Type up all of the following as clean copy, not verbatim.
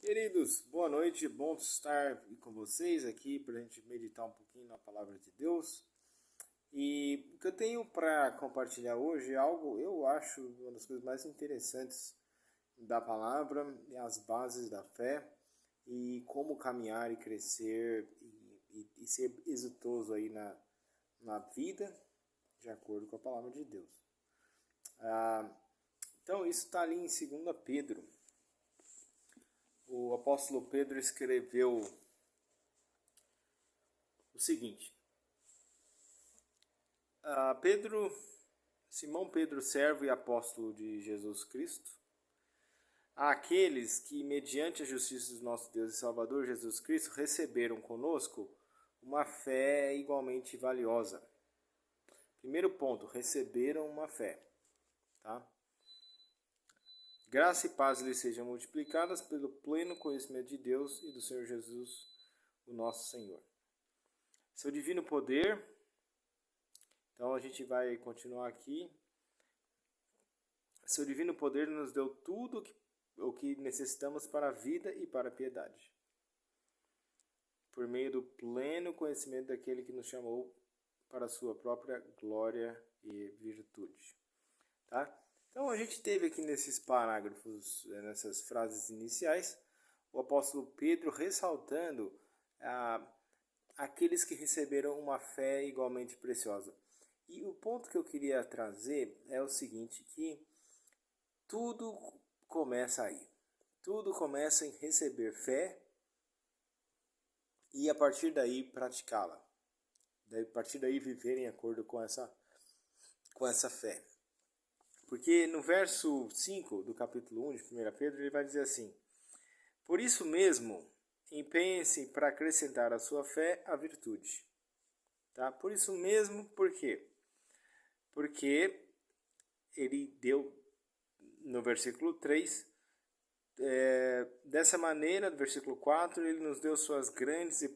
Queridos, boa noite, bom estar com vocês aqui para a gente meditar um pouquinho na palavra de Deus. E o que eu tenho para compartilhar hoje é algo, eu acho, uma das coisas mais interessantes da palavra, as bases da fé e como caminhar e crescer e ser exitoso aí na vida, de acordo com a palavra de Deus. Então, isso está ali em 2 Pedro. O apóstolo Pedro escreveu o seguinte: Simão Pedro, servo e apóstolo de Jesus Cristo, àqueles que, mediante a justiça do nosso Deus e Salvador Jesus Cristo, receberam conosco uma fé igualmente valiosa. Primeiro ponto, receberam uma fé, tá? Graça e paz lhes sejam multiplicadas pelo pleno conhecimento de Deus e do Senhor Jesus, o nosso Senhor. Seu divino poder. Então a gente vai continuar aqui. Seu divino poder nos deu tudo o que necessitamos para a vida e para a piedade, por meio do pleno conhecimento daquele que nos chamou para a sua própria glória e virtude. Tá? Então a gente teve aqui nesses parágrafos, nessas frases iniciais, o apóstolo Pedro ressaltando aqueles que receberam uma fé igualmente preciosa. E o ponto que eu queria trazer é o seguinte, que tudo começa aí. Tudo começa em receber fé e a partir daí praticá-la. A partir daí viver em acordo com essa fé. Porque no verso 5 do capítulo 1 de 1 Pedro, ele vai dizer assim: por isso mesmo, empenhem-se para acrescentar à sua fé a virtude. Tá? Por isso mesmo, por quê? Porque ele deu, no versículo 3, dessa maneira, no versículo 4, ele nos deu suas grandiosas e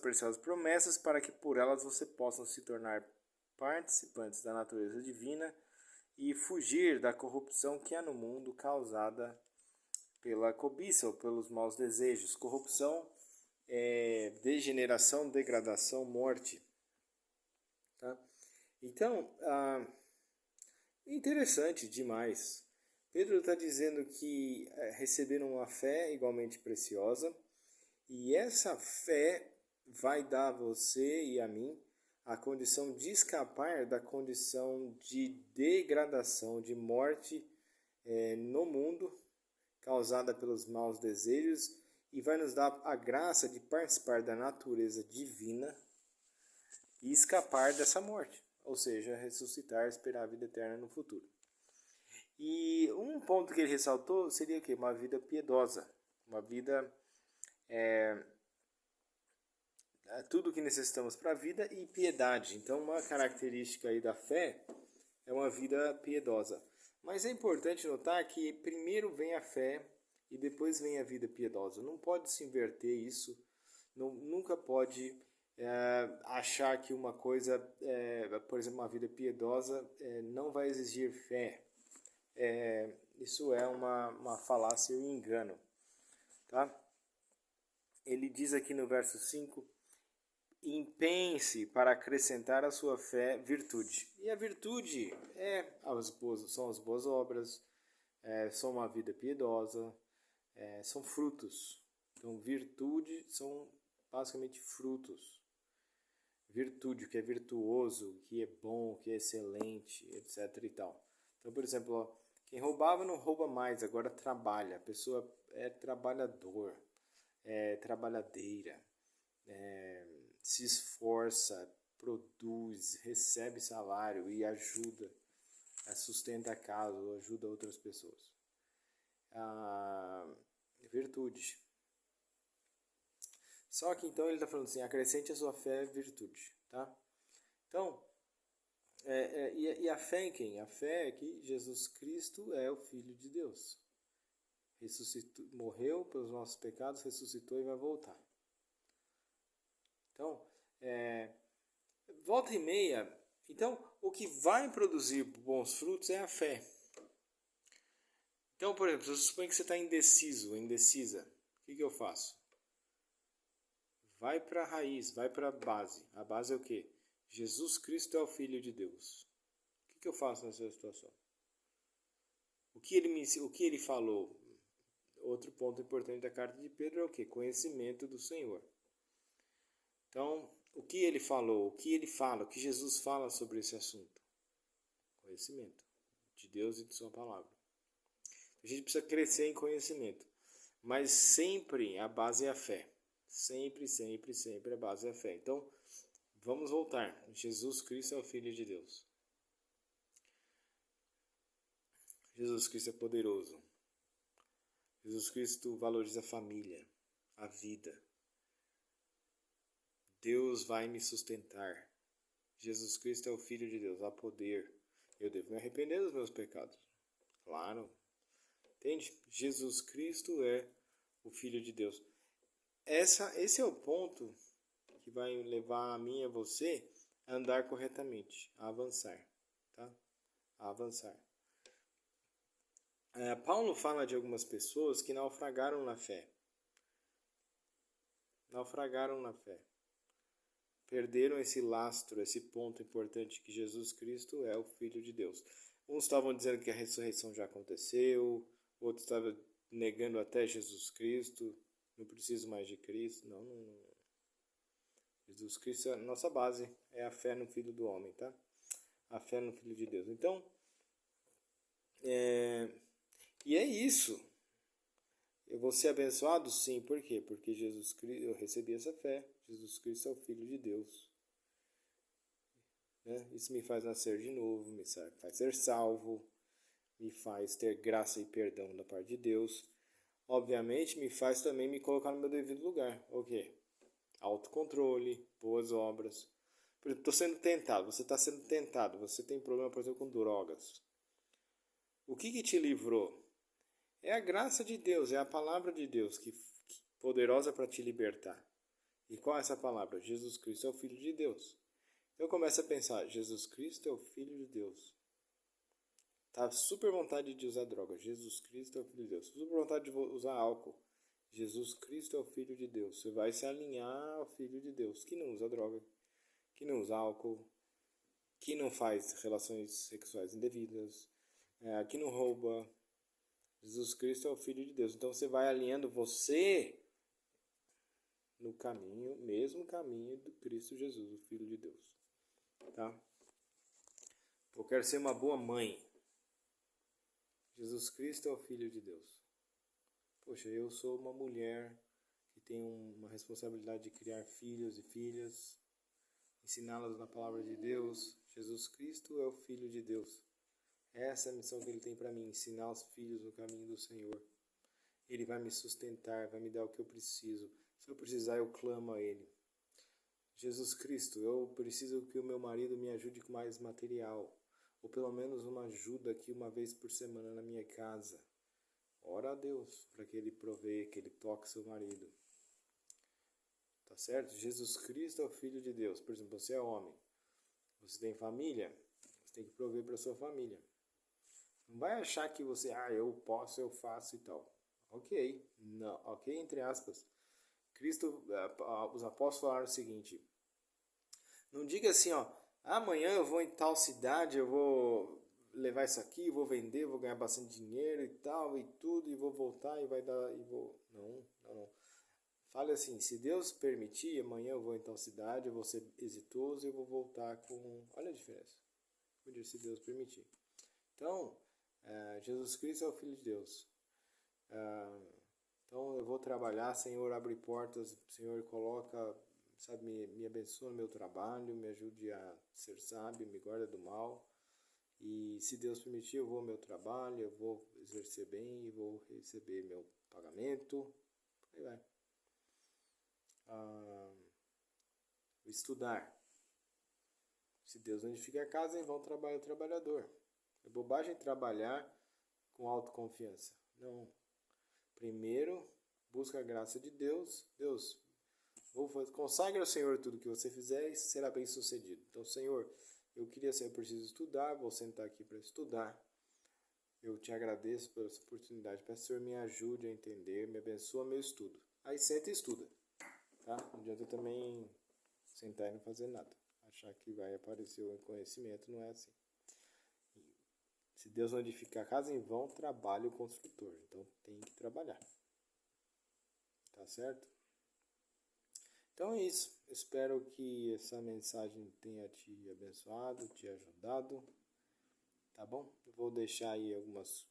preciosas promessas para que por elas você possam se tornar participantes da natureza divina e fugir da corrupção que há no mundo causada pela cobiça ou pelos maus desejos. Corrupção é degeneração, degradação, morte. Tá? Então, interessante demais. Pedro está dizendo que receberam uma fé igualmente preciosa e essa fé vai dar a você e a mim a condição de escapar da condição de degradação, de morte no mundo, causada pelos maus desejos, e vai nos dar a graça de participar da natureza divina e escapar dessa morte, ou seja, ressuscitar, esperar a vida eterna no futuro. E um ponto que ele ressaltou seria o quê? Uma vida piedosa, uma vida tudo o que necessitamos para a vida e piedade. Então, uma característica aí da fé é uma vida piedosa. Mas é importante notar que primeiro vem a fé e depois vem a vida piedosa. Não pode se inverter isso. Nunca pode achar que uma coisa, por exemplo, uma vida piedosa, não vai exigir fé. Isso é uma falácia e um engano. Tá? Ele diz aqui no verso 5: empenhe-se para acrescentar à sua fé virtude. E a virtude são as boas obras, são uma vida piedosa, são frutos. Então, virtude são basicamente frutos. Virtude, que é virtuoso, que é bom, que é excelente, etc. e tal. Então, por exemplo, quem roubava não rouba mais, agora trabalha. A pessoa é trabalhador, é trabalhadeira, se esforça, produz, recebe salário e ajuda, sustenta a casa, ajuda outras pessoas. Virtude. Só que então ele está falando assim, acrescente a sua fé virtude, tá? Então, e a fé em quem? A fé é que Jesus Cristo é o Filho de Deus. Ressuscitou, morreu pelos nossos pecados, ressuscitou e vai voltar. Então, volta e meia. Então, o que vai produzir bons frutos é a fé. Então, por exemplo, se eu suponho que você está indeciso, indecisa, o que eu faço? Vai para a raiz, vai para a base. A base é o quê? Jesus Cristo é o Filho de Deus. O que eu faço nessa situação? O que ele falou? Outro ponto importante da carta de Pedro é o quê? Conhecimento do Senhor. Então, o que ele falou, o que ele fala, o que Jesus fala sobre esse assunto? Conhecimento de Deus e de sua palavra. A gente precisa crescer em conhecimento, mas sempre a base é a fé. Sempre, sempre, sempre a base é a fé. Então, vamos voltar. Jesus Cristo é o Filho de Deus. Jesus Cristo é poderoso. Jesus Cristo valoriza a família, a vida. Deus vai me sustentar. Jesus Cristo é o Filho de Deus, há poder. Eu devo me arrepender dos meus pecados. Claro. Entende? Jesus Cristo é o Filho de Deus. Esse é o ponto que vai levar a mim e a você a andar corretamente, a avançar. Tá? A avançar. Paulo fala de algumas pessoas que naufragaram na fé. Naufragaram na fé. Perderam esse lastro, esse ponto importante que Jesus Cristo é o Filho de Deus. Uns estavam dizendo que a ressurreição já aconteceu, outros estavam negando até Jesus Cristo, não preciso mais de Cristo. Não. Jesus Cristo é a nossa base, é a fé no Filho do Homem, tá? A fé no Filho de Deus. Então, e é isso. Eu vou ser abençoado? Sim. Por quê? Porque Jesus Cristo, eu recebi essa fé. Jesus Cristo é o Filho de Deus. Né? Isso me faz nascer de novo, me faz ser salvo, me faz ter graça e perdão da parte de Deus. Obviamente, me faz também me colocar no meu devido lugar. O quê? Autocontrole, boas obras. Por exemplo, estou sendo tentado, você está sendo tentado, você tem problema, por exemplo, com drogas. O que te livrou? É a graça de Deus, é a palavra de Deus que poderosa para te libertar. E qual é essa palavra? Jesus Cristo é o Filho de Deus. Então começa a pensar, Jesus Cristo é o Filho de Deus. Tá super vontade de usar droga, Jesus Cristo é o Filho de Deus. Super vontade de usar álcool, Jesus Cristo é o Filho de Deus. Você vai se alinhar ao Filho de Deus, que não usa droga, que não usa álcool, que não faz relações sexuais indevidas, que não rouba. Jesus Cristo é o Filho de Deus. Então você vai alinhando você no caminho, mesmo caminho do Cristo Jesus, o Filho de Deus. Tá? Eu quero ser uma boa mãe. Jesus Cristo é o Filho de Deus. Poxa, eu sou uma mulher que tem uma responsabilidade de criar filhos e filhas, ensiná-las na palavra de Deus. Jesus Cristo é o Filho de Deus. Essa é a missão que Ele tem para mim, ensinar os filhos no caminho do Senhor. Ele vai me sustentar, vai me dar o que eu preciso. Se eu precisar, eu clamo a Ele. Jesus Cristo, eu preciso que o meu marido me ajude com mais material, ou pelo menos uma ajuda aqui uma vez por semana na minha casa. Ora a Deus para que Ele provê, que Ele toque seu marido. Tá certo? Jesus Cristo é o Filho de Deus. Por exemplo, você é homem, você tem família, você tem que prover para sua família. Não vai achar que você, eu posso, eu faço e tal. Ok, não, ok, entre aspas. Cristo, os apóstolos falaram o seguinte: não diga assim, amanhã eu vou em tal cidade, eu vou levar isso aqui, vou vender, vou ganhar bastante dinheiro e tal, e tudo, e vou voltar e vai dar, e vou... Não. Fale assim, se Deus permitir, amanhã eu vou em tal cidade, eu vou ser exitoso e eu vou voltar com... Olha a diferença. Como dizer, se Deus permitir. Então, Jesus Cristo é o Filho de Deus. Então eu vou trabalhar, Senhor, abre portas, Senhor, coloca, sabe, me abençoa no meu trabalho, me ajude a ser sábio, me guarda do mal. E se Deus permitir, eu vou ao meu trabalho, eu vou exercer bem e vou receber meu pagamento. Aí vai. Estudar. Se Deus não edifica a casa, em vão trabalha o trabalhador. É bobagem trabalhar com autoconfiança. Não. Primeiro, busca a graça de Deus. Deus, consagre ao Senhor tudo que você fizer e será bem sucedido. Então, Senhor, eu preciso estudar, vou sentar aqui para estudar. Eu te agradeço por essa oportunidade. Peço que o Senhor me ajude a entender, me abençoa meu estudo. Aí senta e estuda, tá? Não adianta também sentar e não fazer nada. Achar que vai aparecer o conhecimento, não é assim. Se Deus não edificar a casa em vão, trabalha o construtor. Então tem que trabalhar. Tá certo? Então é isso. Espero que essa mensagem tenha te abençoado, te ajudado. Tá bom? Eu vou deixar aí alguns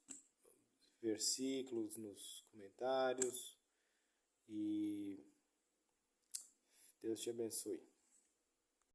versículos nos comentários. E Deus te abençoe.